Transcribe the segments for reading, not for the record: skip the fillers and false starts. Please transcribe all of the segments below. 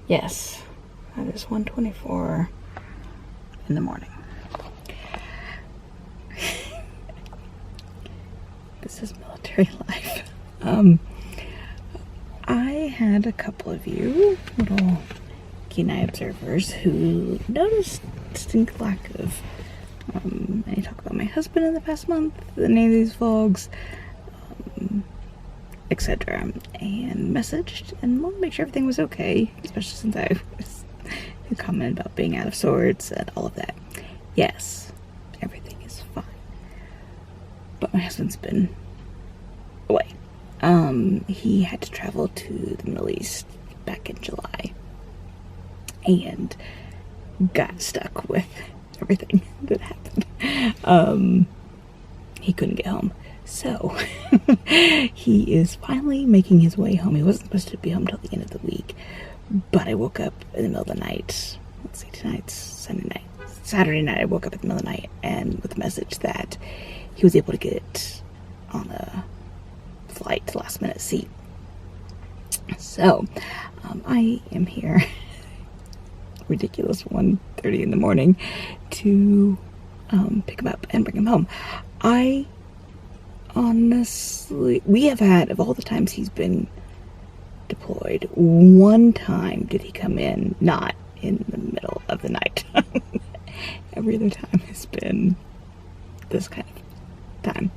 Yes, that is 1:24 in the morning. This is military life. I had a couple of you, little keen eye observers, who noticed distinct lack of any talk about my husband in the past month, in any of these vlogs, etc. And messaged and wanted to make sure everything was okay, especially since I was commented about being out of sorts and all of that. Yes, everything is fine. But my husband's been away. He had to travel to the Middle East back in July and got stuck with everything that happened. He couldn't get home. So he is finally making his way home. He wasn't supposed to be home till the end of the week, but I woke up in the middle of the night. Let's see, tonight's Sunday night. Saturday night, I woke up in the middle of the night and with a message that he was able to get on a flight last minute seat. So I am here, ridiculous 1:30 in the morning, to pick him up and bring him home. I honestly, we have had, of all the times he's been deployed, one time did he come in not in the middle of the night. Every other time has been this kind of time.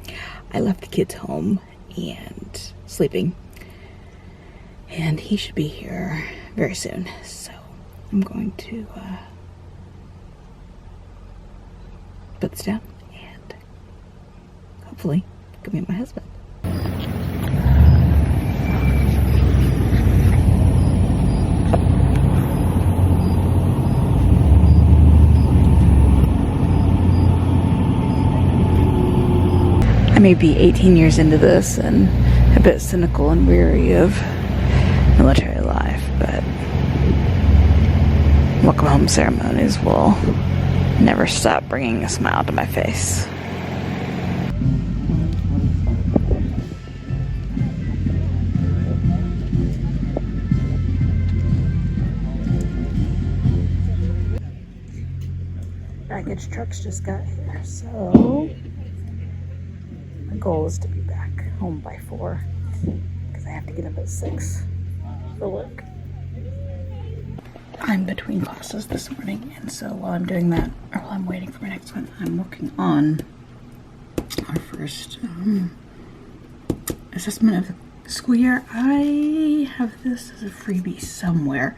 I left the kids home and sleeping, and he should be here very soon, so I'm going to put this down and hopefully go meet my husband. I may be 18 years into this and a bit cynical and weary of military life, but welcome home ceremonies will never stop bringing a smile to my face. Baggage trucks just got here, so my goal is to be back home by 4 because I have to get up at 6 for work. I'm between classes this morning, and so while I'm doing that, or while I'm waiting for my next one, I'm working on our first assessment of the school year. I have this as a freebie somewhere.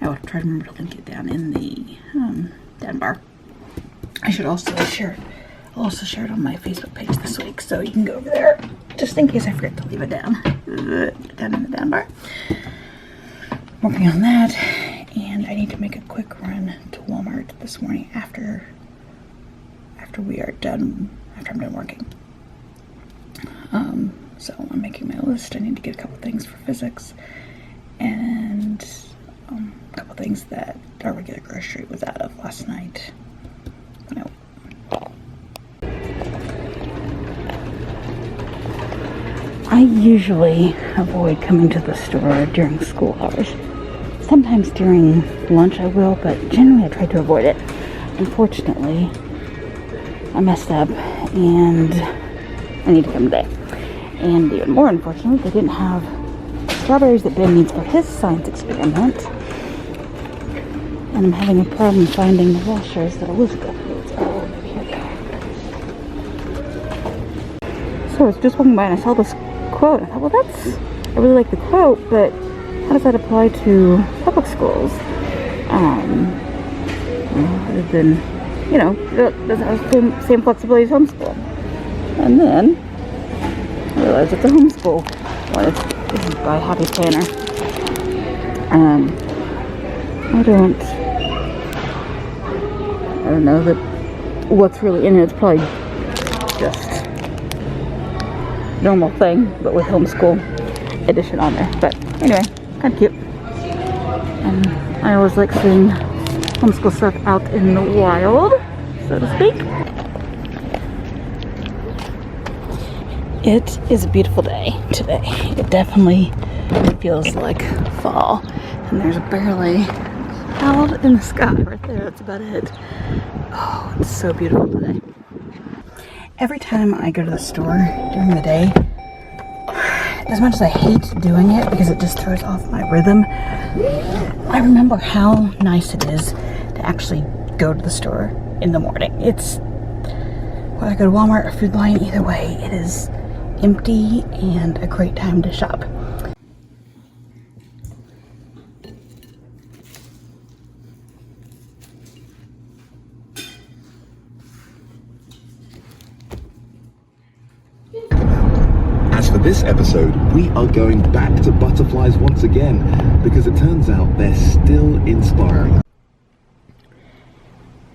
I will try to remember to link it down in the down bar. I should also share it. I'll also share it on my Facebook page this week, so you can go over there just in case I forget to leave it down in the down bar. Working on that, and I need to make a quick run to Walmart this morning after we are done, after I'm done working. So I'm making my list. I need to get a couple things for physics and a couple things that our regular grocery was out of last night when I went. I usually avoid coming to the store during school hours. Sometimes during lunch I will, but generally I try to avoid it. Unfortunately, I messed up and I need to come today. And even more unfortunately, they didn't have strawberries that Ben needs for his science experiment. And I'm having a problem finding the washers that Elizabeth needs. Oh, maybe here they are. So I was just walking by and I saw this quote. I thought, well, I really like the quote, but how does that apply to public schools? Other than, it doesn't have the same flexibility as homeschool. And then I realized it's a homeschool. Well, this is by Happy Planner. I don't know that what's really in it. It's probably just normal thing, but with homeschool edition on there. But anyway, kind of cute. And I always like seeing homeschool stuff out in the wild, so to speak. It is a beautiful day today. It definitely feels like fall. And there's barely a cloud in the sky right there. That's about it. Oh, it's so beautiful today. Every time I go to the store during the day, as much as I hate doing it because it just throws off my rhythm, I remember how nice it is to actually go to the store in the morning. It's, whether I go to Walmart or Food Lion, either way, it is empty and a great time to shop. As for this episode, we are going back to butterflies once again, because it turns out they're still inspiring.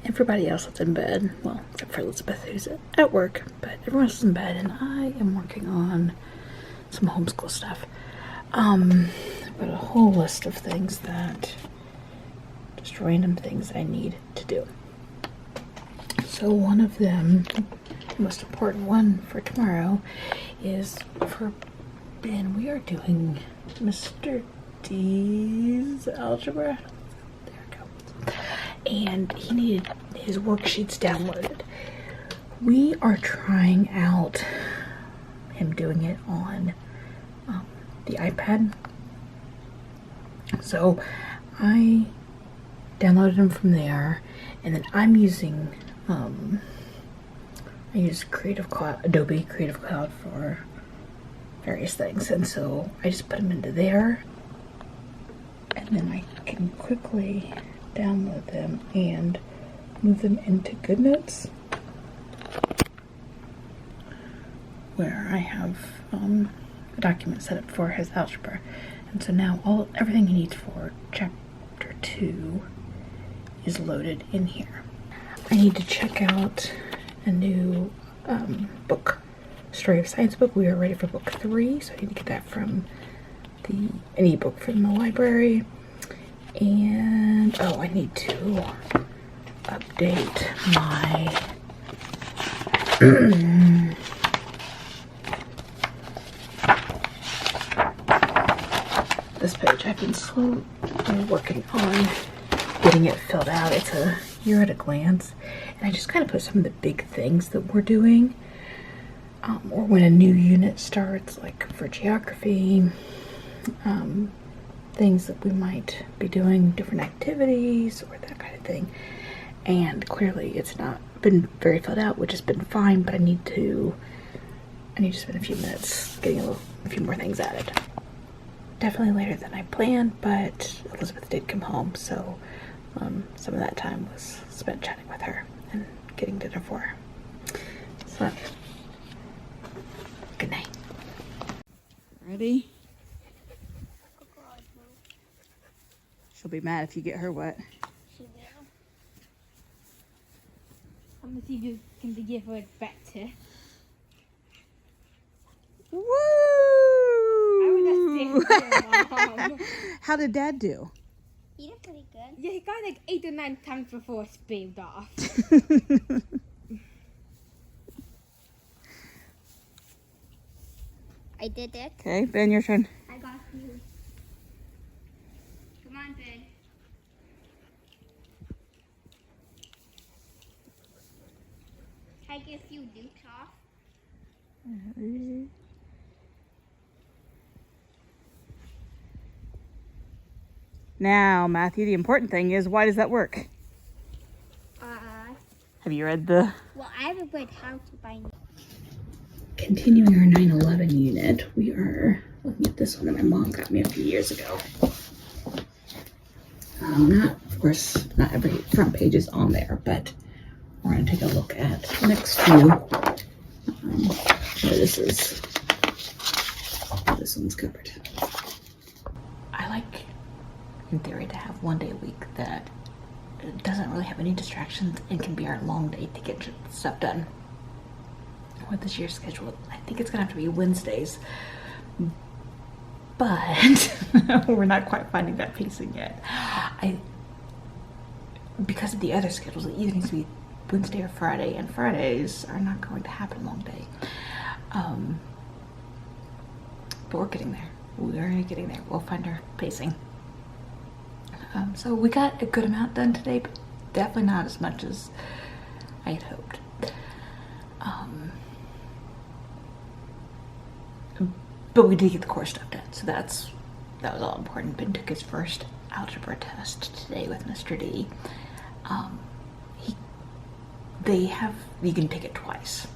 Everybody else is in bed, well, except for Elizabeth, who's at work, but everyone else is in bed, and I am working on some homeschool stuff. I've got a whole list of things that, just random things I need to do. So one of them, the most important one for tomorrow, is for Ben. We are doing Mr. D's algebra. There we go. And he needed his worksheets downloaded. We are trying out him doing it on the iPad. So I downloaded them from there, and then I'm using I use Adobe Creative Cloud for various things, and so I just put them into there, and then I can quickly download them and move them into GoodNotes, where I have a document set up for his algebra. And so now everything he needs for chapter 2 is loaded in here. I need to check out a new book, Story of Science book. We are ready for book 3, so I need to get that from an ebook from the library. And I need to update my this page. I've been slowly working on getting it filled out. It's a year at a glance, and I just kind of put some of the big things that we're doing, or when a new unit starts, like for geography, things that we might be doing, different activities or that kind of thing. And clearly it's not been very filled out, which has been fine, but I need to spend a few minutes getting a few more things added. Definitely later than I planned, but Elizabeth did come home, so some of that time was spent chatting with her and getting dinner for her. So, good night. Ready? She'll be mad if you get her wet. She will. I'm gonna see who can give her better. Woo! I would have Mom. How did Dad do? He did pretty good. Yeah, he got like 8 or 9 times before it spilled off. I did it. Okay, Ben, your turn. I got you. Come on, Ben. Can I get a few dukes off? Now, Matthew, the important thing is, why does that work? Have you read the... Well, I haven't read how to buy. Continuing our 9/11 unit, we are looking at this one that my mom got me a few years ago. Of course, not every front page is on there, but we're going to take a look at the next few. Where this is. This one's covered. I like, in theory, to have one day a week that doesn't really have any distractions and can be our long day to get stuff done. With this year's schedule, I think it's gonna have to be Wednesdays, but we're not quite finding that pacing yet. Because of the other schedules, it either needs to be Wednesday or Friday, and Fridays are not going to happen long day. But we're getting there. We're getting there. We'll find our pacing. So we got a good amount done today, but definitely not as much as I had hoped. But we did get the core stuff done, so that was all important. Ben took his first algebra test today with Mr. D. You can take it twice.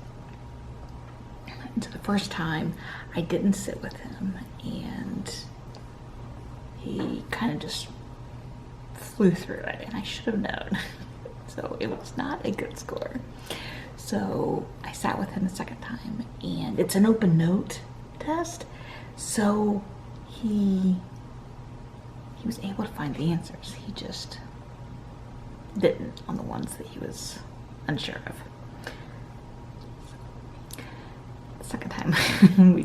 And so the first time I didn't sit with him, and he kind of just flew through it, and I should have known. So it was not a good score. So I sat with him the second time, and it's an open note test, so he was able to find the answers. He just didn't on the ones that he was unsure of. The second time we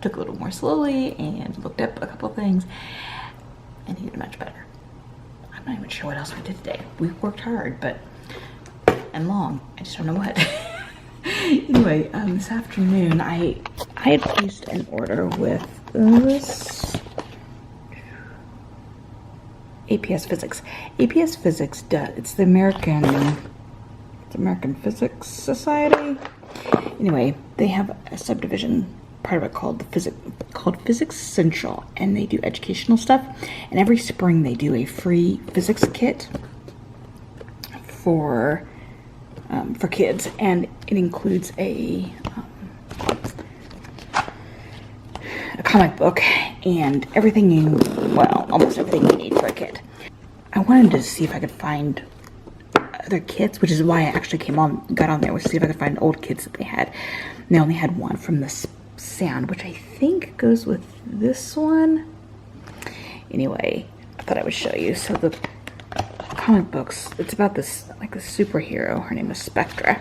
took a little more slowly and looked up a couple of things, and he did much better. I'm not even sure what else we did today. We worked hard, and long. I just don't know what. Anyway, this afternoon I had placed an order with this APS Physics. APS Physics it's the American Physics Society. Anyway, they have a subdivision part of it called Physics Central, and they do educational stuff. And every spring they do a free physics kit for kids, and it includes a comic book and almost everything you need for a kid. I wanted to see if I could find other kits, which is why I actually got on there, was to see if I could find old kits that they had. And they only had one from the Sound, which I think goes with this one. Anyway, I thought I would show you. So the comic books, it's about this, like, a superhero. Her name is Spectra.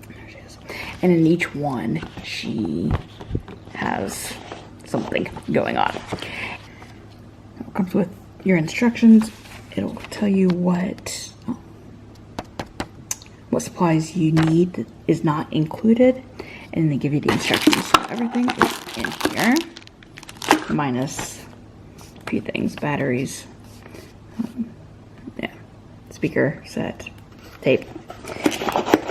There she is. And in each one, she has something going on. It comes with your instructions. It'll tell you what supplies you need that is not included, and then they give you the instructions. So everything is in here, minus a few things: batteries, speaker set, tape.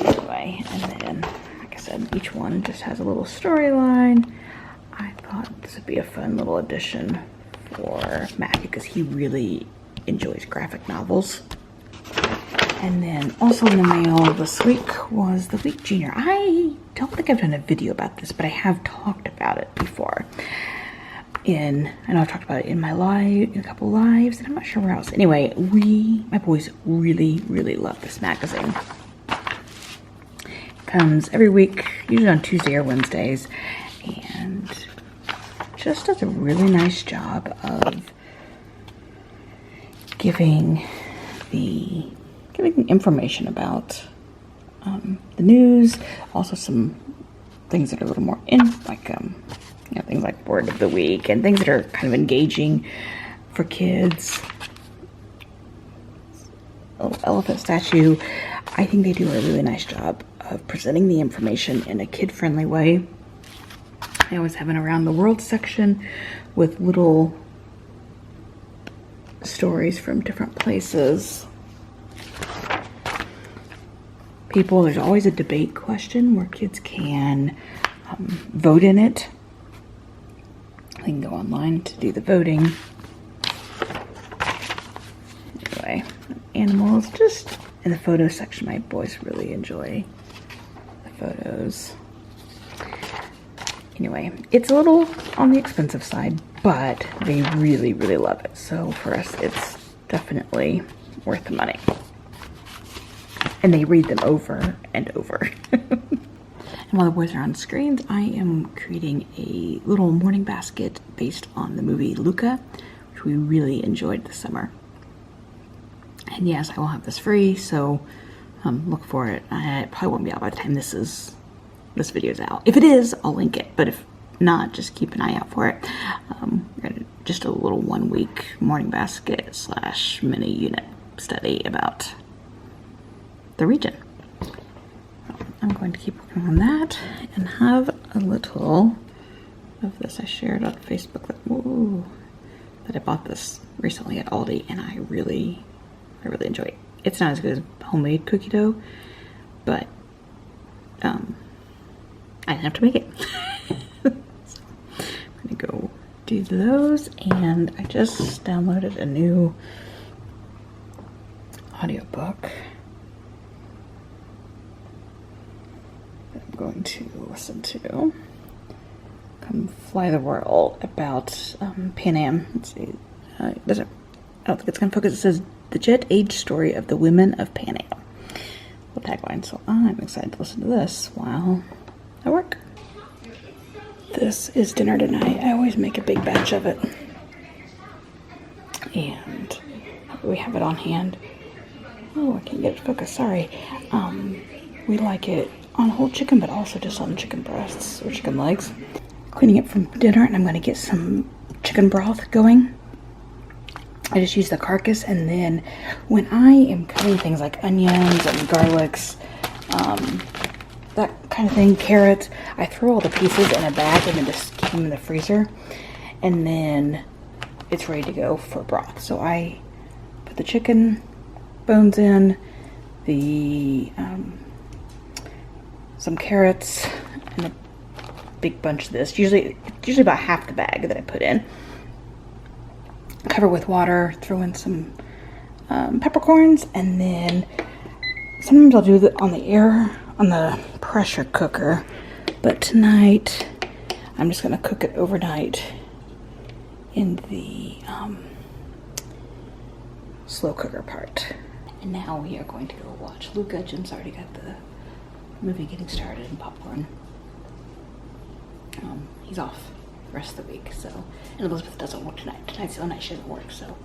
Anyway, and then, like I said, each one just has a little storyline. I thought this would be a fun little addition for Matt because he really enjoys graphic novels. And then also in the mail this week was the Week Junior. I don't think I've done a video about this, but I have talked about it before. I know I've talked about it in a couple lives, and I'm not sure where else. Anyway, my boys really, really love this magazine. It comes every week, usually on Tuesday or Wednesdays, and just does a really nice job of giving information about the news, also some things that are a little more things like word of the week and things that are kind of engaging for kids. A little elephant statue. I think they do a really nice job of presenting the information in a kid-friendly way. I always have an around the world section with little stories from different places. There's always a debate question where kids can vote in it. They can go online to do the voting. Anyway, animals, just in the photo section. My boys really enjoy the photos. Anyway, it's a little on the expensive side, but they really, really love it. So for us, it's definitely worth the money. And they read them over and over. And while the boys are on screens, I am creating a little morning basket based on the movie Luca, which we really enjoyed this summer. And yes, I will have this free, so look for it. It probably won't be out by the time this video's out. If it is, I'll link it, but if not, just keep an eye out for it. Just a little 1 week morning basket / mini unit study about the region. I'm going to keep working on that and have a little of this. I shared on Facebook. But I bought this recently at Aldi, and I really enjoy it. It's not as good as homemade cookie dough, but I didn't have to make it. So I'm gonna go do those, and I just downloaded a new audiobook. I'm going to listen to Come Fly the World about Pan Am. Let's see. I don't think it's going to focus. It says the jet age story of the women of Pan Am. The tagline. So I'm excited to listen to this while I work. This is dinner tonight. I always make a big batch of it, and we have it on hand. Oh, I can't get it to focus. Sorry. We like it on whole chicken, but also just on chicken breasts or chicken legs. Cleaning it from dinner, and I'm going to get some chicken broth going. I just use the carcass, and then when I am cutting things like onions and garlics, that kind of thing, carrots, I throw all the pieces in a bag and then just keep them in the freezer, and then it's ready to go for broth. So I put the chicken bones in, the some carrots, and a big bunch of this. Usually about half the bag that I put in. Cover with water, throw in some peppercorns, and then sometimes I'll do it on the pressure cooker. But tonight, I'm just gonna cook it overnight in the slow cooker part. And now we are going to go watch Luca. Jim's already got the movie getting started and popcorn. He's off the rest of the week, so. And Elizabeth doesn't work tonight. Tonight's the only night she doesn't work, so.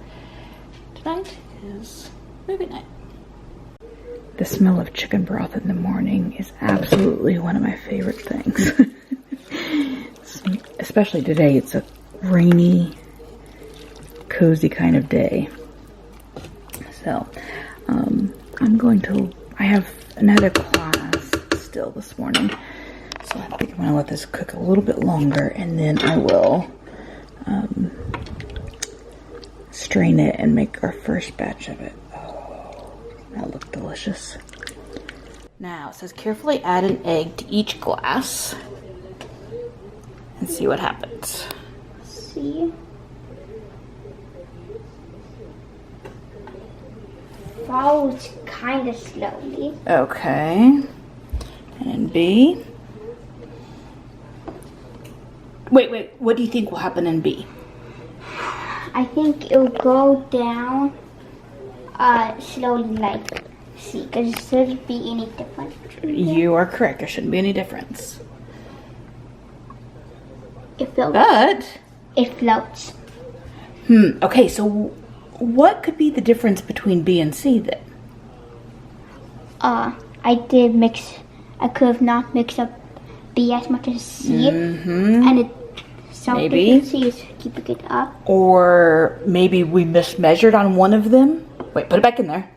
Tonight is movie night. The smell of chicken broth in the morning is absolutely one of my favorite things. Especially today, it's a rainy, cozy kind of day. So, I have another class still this morning. So I think I'm going to let this cook a little bit longer, and then I will strain it and make our first batch of it. Oh, that looks delicious. Now, it says carefully add an egg to each glass and see what happens. See? Follows kind of slowly. Okay. And B. Wait, what do you think will happen in B? I think it'll go down slowly like C, because there shouldn't be any difference. You are correct. There shouldn't be any difference. It floats. But It floats. Okay, so what could be the difference between B and C then? I could have not mixed up B as much as C, and it Maybe. C is keeping it up. Or maybe we mismeasured on one of them. Wait, put it back in there.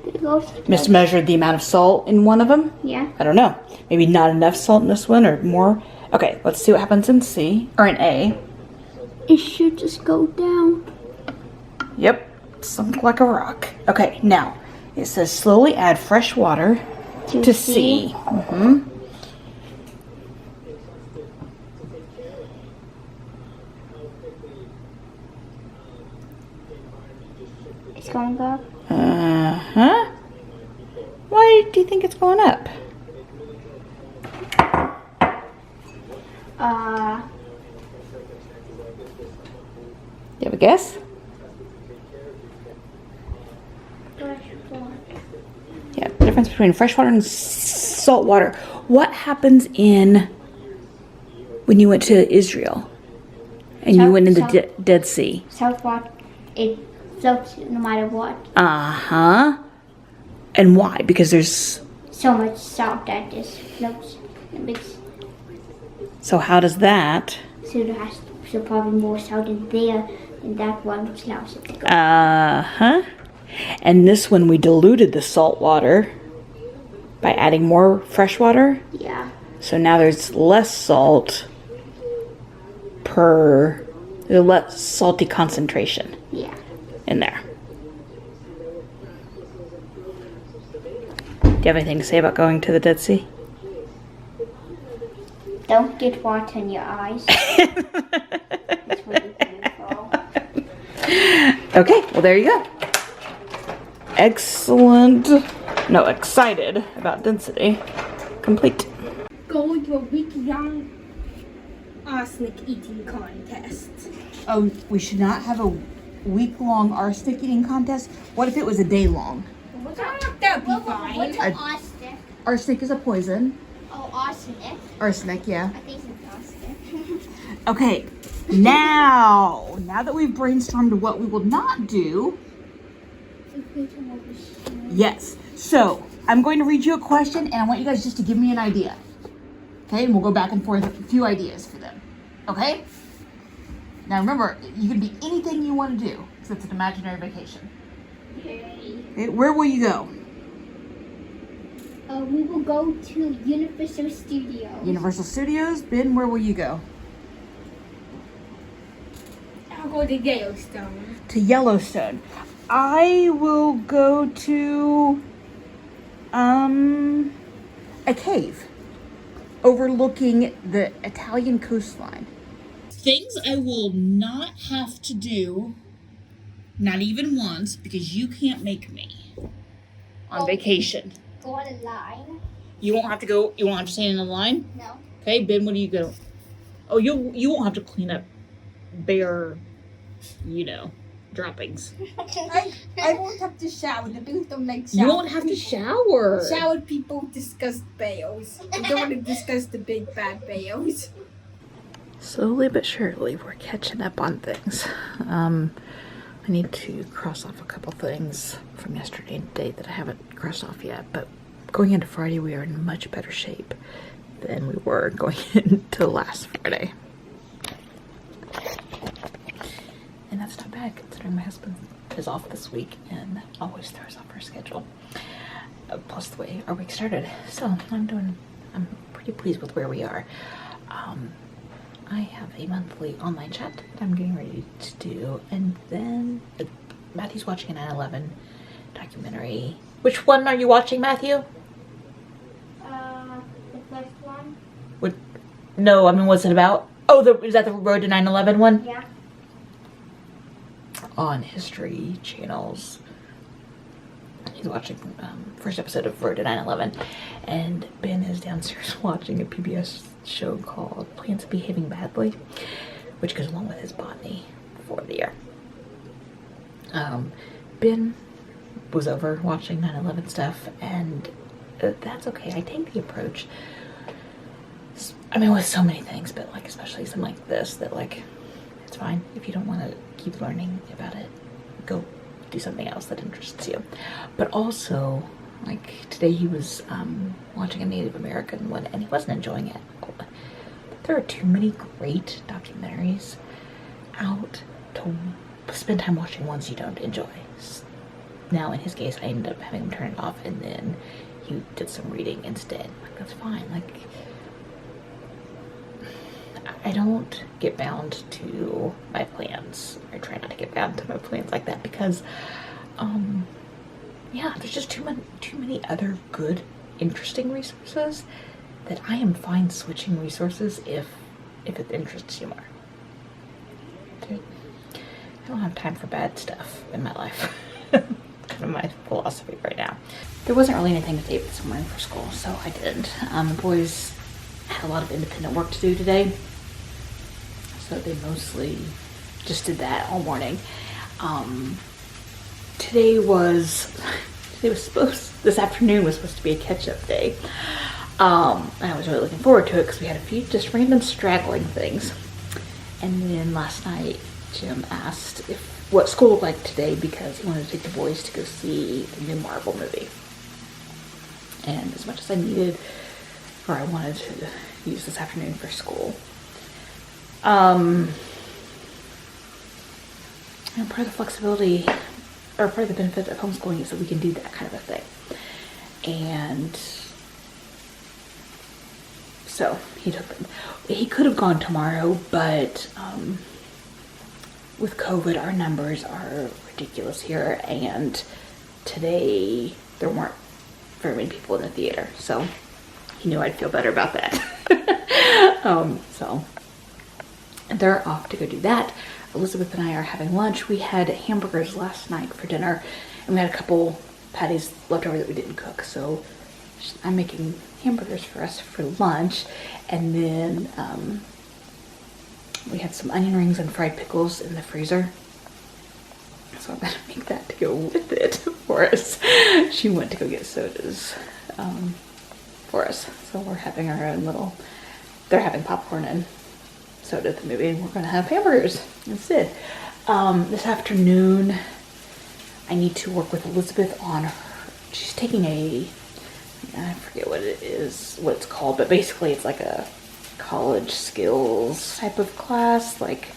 Mismeasured the amount of salt in one of them? Yeah. I don't know. Maybe not enough salt in this one or more. Okay, let's see what happens in C, or in A. It should just go down. Yep, sunk like a rock. Okay, now, it says slowly add fresh water to C. It's going up. Uh-huh. Why do you think it's going up? You have a guess? Yeah, the difference between freshwater and salt water. What happens when you went to Israel and you went in the Dead Sea? Salt water, it floats no matter what. Uh-huh. And why? Because there's So much salt that just floats. So how does that? So probably more salt in there than that one, which allows it to go. Uh-huh. And this one we diluted the salt water by adding more fresh water. Yeah. So now there's less salt her, a less salty concentration Yeah. in there. Do you have anything to say about going to the Dead Sea? Don't get water in your eyes. It's really painful. Okay, well there you go. Excellent. No, excited about density. Complete. Go to a week-long arsenic eating contest. Oh, we should not have a week-long arsenic eating contest? What if it was a day long? That'd be fine. What's an arsenic? Arsenic is a poison. Oh, arsenic. Arsenic, yeah. I think it's arsenic. Okay, now that we've brainstormed what we will not do, yes. So, I'm going to read you a question and I want you guys just to give me an idea. Okay, and we'll go back and forth a few ideas for them. Okay? Now remember, you can be anything you want to do, because it's an imaginary vacation. Yay. Okay, where will you go? We will go to Universal Studios. Universal Studios. Ben, where will you go? I'll go to Yellowstone. To Yellowstone. I will go to a cave overlooking the Italian coastline. Things I will not have to do, not even once, because you can't make me on vacation. Go on a line. You won't have to go. You won't have to stand in a line. No. Okay, Ben, what do you go? Oh, you won't have to clean up bare, droppings. I won't have to shower. The bills don't like shower. You won't have to shower. Shower people discuss bales. I don't want to discuss the big bad bales. Slowly but surely, we're catching up on things. I need to cross off a couple things from yesterday and today that I haven't crossed off yet, but going into Friday, we are in much better shape than we were going into last Friday. And that's not bad considering my husband is off this week and always throws off our schedule. Plus the way our week started. So I'm pretty pleased with where we are. I have a monthly online chat that I'm getting ready to do, and then Matthew's watching a 9/11 documentary. Which one are you watching, Matthew? The first one. What? No, I mean, what's it about? Oh, is that the Road to 9/11 one? Yeah. On History Channel's. He's watching first episode of Road to 9/11, and Ben is downstairs watching a PBS show called Plants Behaving Badly, which goes along with his botany for the year. Ben was over watching 9/11 stuff, and that's okay. I take the approach, I mean, with so many things, but like especially something like this, that like it's fine if you don't want to keep learning about it. Go do something else that interests you. But also, like today he was watching a Native American one and he wasn't enjoying it. There are too many great documentaries out to spend time watching ones you don't enjoy. Now in his case, I ended up having him turn it off and then he did some reading instead. Like, that's fine. Like, I don't get bound to my plans. I try not to get bound to my plans like that because, yeah, there's just too many other good, interesting resources that I am fine switching resources if it interests you more. Dude, I don't have time for bad stuff in my life. Kind of my philosophy right now. There wasn't really anything to take this morning for school, so I didn't. The boys had a lot of independent work to do today. So they mostly just did that all morning. This afternoon was supposed to be a catch-up day. And I was really looking forward to it because we had a few just random straggling things. And then last night, Jim asked what school looked like today because he wanted to take the boys to go see the new Marvel movie. And as much as I wanted to use this afternoon for school, and part of the flexibility, or part of the benefit of homeschooling is that we can do that kind of a thing. And So he could have gone tomorrow, but with COVID, our numbers are ridiculous here, and today there weren't very many people in the theater, so he knew I'd feel better about that. So they're off to go do that. Elizabeth and I are having lunch. We had hamburgers last night for dinner, and we had a couple patties left over that we didn't cook, so I'm making hamburgers for us for lunch. And then we had some onion rings and fried pickles in the freezer, so I'm gonna make that to go with it for us. She went to go get sodas for us, so we're having our own little, they're having popcorn and soda at the movie, and we're gonna have hamburgers instead. This afternoon I need to work with Elizabeth on her, she's taking I forget what it is, what it's called, but basically it's like a college skills type of class. Like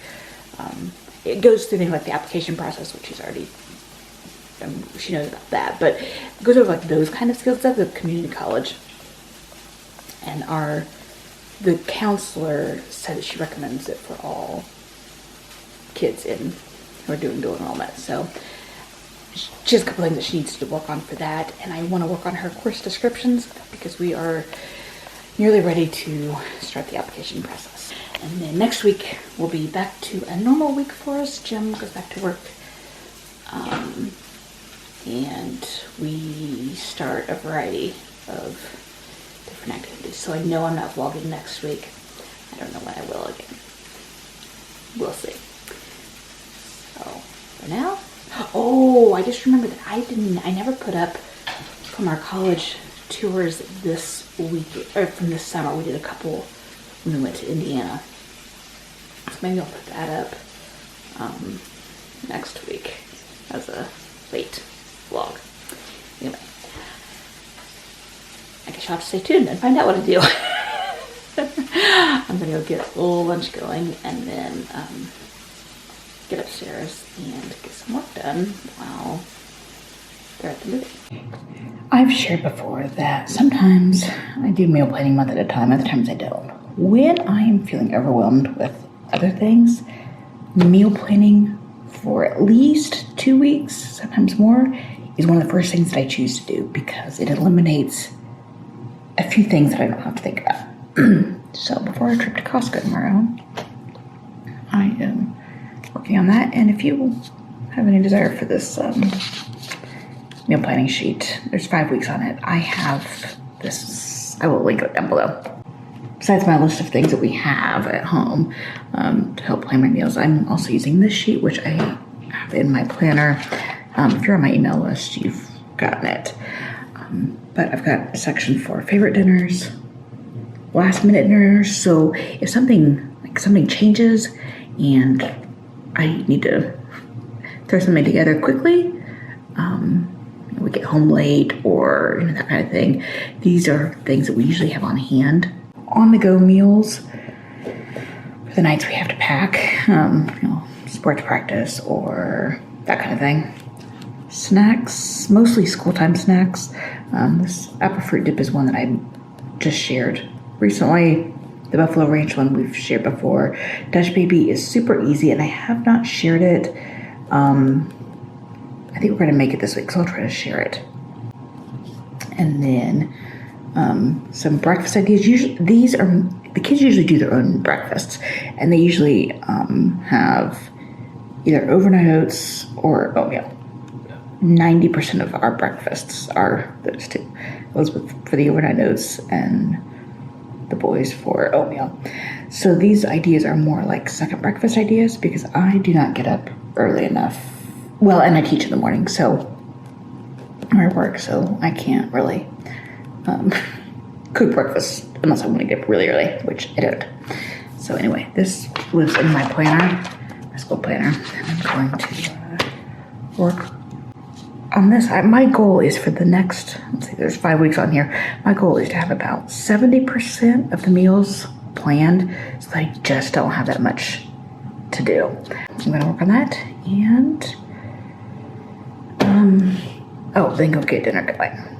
it goes through things like the application process, which she's already, she knows about that, but it goes over like those kind of skills at the community college. And the counselor said that she recommends it for all kids who are doing dual enrollment. So she has a couple things that she needs to work on for that, and I want to work on her course descriptions because we are nearly ready to start the application process. And then next week will be back to a normal week for us. Jim goes back to work, and we start a variety of different activities. So I know I'm not vlogging next week. I don't know when I will again. We'll see. So for now, oh, I just remembered that I never put up from our college tours this week, or from this summer. We did a couple when we went to Indiana. So maybe I'll put that up next week as a late vlog. Anyway, I guess you'll have to stay tuned and find out what I do. I'm gonna go get a little lunch going and then get upstairs and get some work done while they're at the movie. I've shared before that sometimes I do meal planning month at a time, other times I don't. When I am feeling overwhelmed with other things, meal planning for at least 2 weeks, sometimes more, is one of the first things that I choose to do because it eliminates a few things that I don't have to think about. So before our trip to Costco tomorrow, I am working on that. And if you have any desire for this meal planning sheet, there's 5 weeks on it. I have this, I will link it down below. Besides my list of things that we have at home to help plan my meals, I'm also using this sheet, which I have in my planner. If you're on my email list, you've gotten it. But I've got a section for favorite dinners, last minute dinners. So if something changes and I need to throw something together quickly, we get home late or that kind of thing, these are things that we usually have on hand. On-the-go meals for the nights we have to pack, sports practice or that kind of thing. Snacks, mostly school time snacks. This apple fruit dip is one that I just shared recently. The Buffalo Ranch one we've shared before. Dutch Baby is super easy and I have not shared it. I think we're going to make it this week, so I'll try to share it. And then some breakfast ideas. Usually, the kids usually do their own breakfasts, and they usually have either overnight oats or oatmeal. 90% of our breakfasts are those two. Elizabeth for the overnight oats and the boys for oatmeal. So these ideas are more like second breakfast ideas because I do not get up early enough. Well, and I teach in the morning, so I work, so I can't really cook breakfast unless I want to get up really early, which I don't. So anyway, this lives in my planner, my school planner, and I'm going to work on this. My goal is for the next, let's see, there's 5 weeks on here. My goal is to have about 70% of the meals planned so that I just don't have that much to do. I'm going to work on that and then go get dinner going.